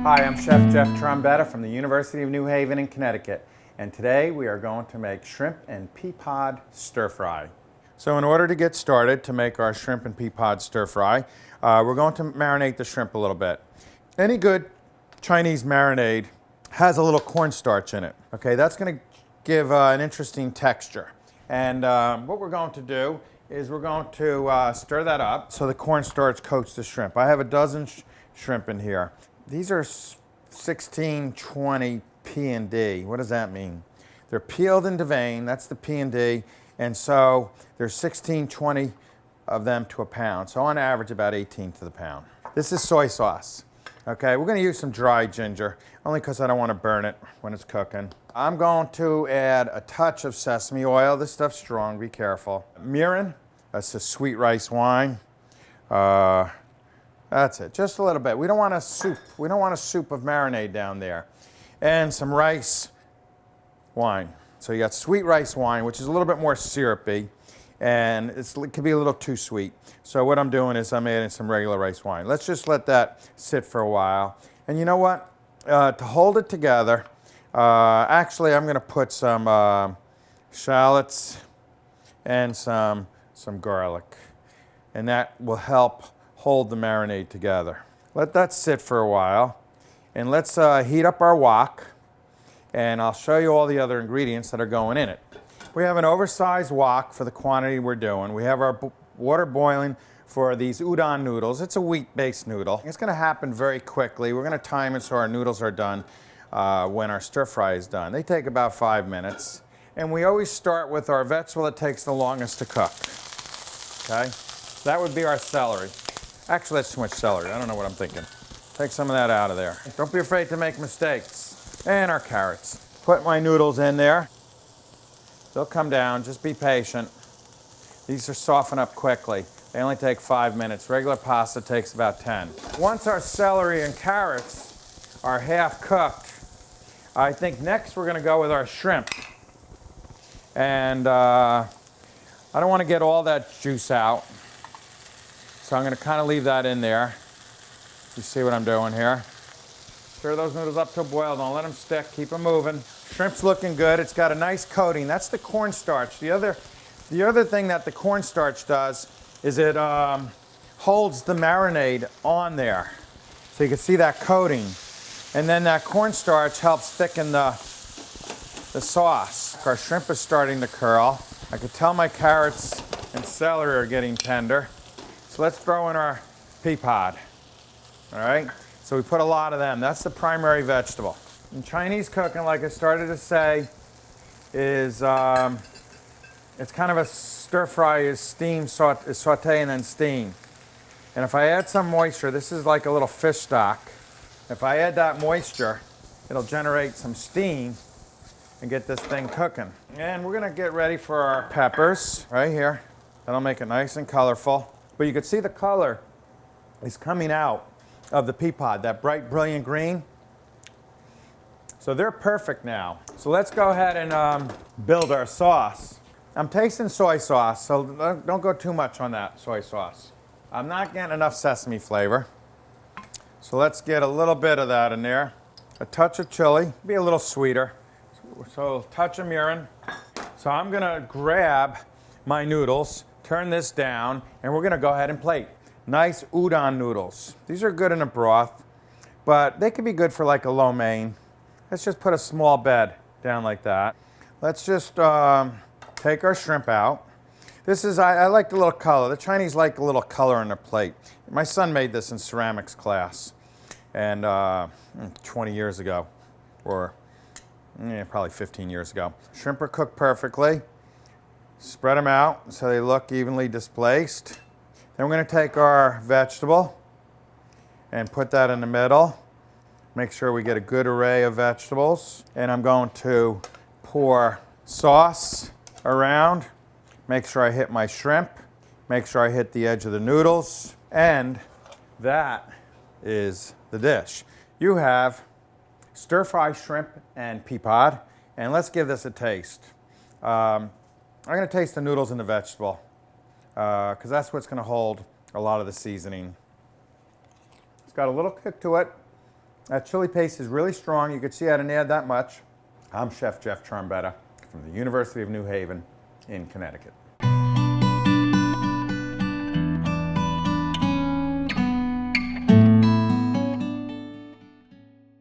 Hi, I'm Chef Jeff Trombetta from the University of New Haven in Connecticut, and today we are going to make shrimp and pea pod stir fry. So in order to get started to make our shrimp and pea pod stir fry, we're going to marinate the shrimp a little bit. Any good Chinese marinade has a little cornstarch in it. Okay, that's going to give an interesting texture. And what we're going to do is we're going to stir that up so the cornstarch coats the shrimp. I have a dozen shrimp in here. These are 1620 P&D. What does that mean? They're peeled and deveined, that's the P&D, and so there's 1620 of them to a pound. So on average, about 18 to the pound. This is soy sauce. Okay, we're gonna use some dry ginger, only because I don't want to burn it when it's cooking. I'm going to add a touch of sesame oil. This stuff's strong, be careful. Mirin, that's a sweet rice wine. That's it, just a little bit. We don't want a soup. We don't want a soup of marinade down there. And some rice wine. So you got sweet rice wine, which is a little bit more syrupy, and it could be a little too sweet. So what I'm doing is I'm adding some regular rice wine. Let's just let that sit for a while. And you know what? To hold it together, actually I'm gonna put some shallots and some garlic. And that will help hold the marinade together. Let that sit for a while, and let's heat up our wok, and I'll show you all the other ingredients that are going in it. We have an oversized wok for the quantity we're doing. We have our water boiling for these udon noodles. It's a wheat-based noodle. It's gonna happen very quickly. We're gonna time it so our noodles are done when our stir fry is done. They take about 5 minutes, and we always start with our vegetable that takes the longest to cook, okay? That would be our celery. Actually, that's too much celery. I don't know what I'm thinking. Take some of that out of there. Don't be afraid to make mistakes. And our carrots. Put my noodles in there. They'll come down. Just be patient. These are soften up quickly. They only take 5 minutes. Regular pasta takes about 10. Once our celery and carrots are half cooked, I think next we're going to go with our shrimp. And I don't want to get all that juice out. So I'm going to kind of leave that in there. You see what I'm doing here? Stir those noodles up to a boil. Don't let them stick. Keep them moving. Shrimp's looking good. It's got a nice coating. That's the cornstarch. The other thing that the cornstarch does is it holds the marinade on there. So you can see that coating. And then that cornstarch helps thicken the sauce. Our shrimp is starting to curl. I can tell my carrots and celery are getting tender. So let's throw in our pea pod, all right? So we put a lot of them. That's the primary vegetable. In Chinese cooking, like I started to say, is it's kind of a stir fry is saute and then steam. And if I add some moisture, this is like a little fish stock. If I add that moisture, it'll generate some steam and get this thing cooking. And we're gonna get ready for our peppers right here. That'll make it nice and colorful. But you can see the color is coming out of the pea pod, that bright, brilliant green. So they're perfect now. So let's go ahead and build our sauce. I'm tasting soy sauce, so don't go too much on that soy sauce. I'm not getting enough sesame flavor. So let's get a little bit of that in there. A touch of chili, be a little sweeter. So a touch of mirin. So I'm gonna grab my noodles, turn this down, and we're gonna go ahead and plate. Nice udon noodles. These are good in a broth, but they could be good for like a lo mein. Let's just put a small bed down like that. Let's just take our shrimp out. This is, I like the little color. The Chinese like a little color on their plate. My son made this in ceramics class, and 20 years ago, or probably 15 years ago. Shrimp are cooked perfectly. Spread them out so they look evenly displaced. Then we're going to take our vegetable and put that in the middle. Make sure we get a good array of vegetables. And I'm going to pour sauce around. Make sure I hit my shrimp. Make sure I hit the edge of the noodles. And that is the dish. You have stir-fry shrimp and pea pod. And let's give this a taste. I'm going to taste the noodles and the vegetable because that's what's going to hold a lot of the seasoning. It's got a little kick to it. That chili paste is really strong. You can see I didn't add that much. I'm Chef Jeff Trombetta from the University of New Haven in Connecticut.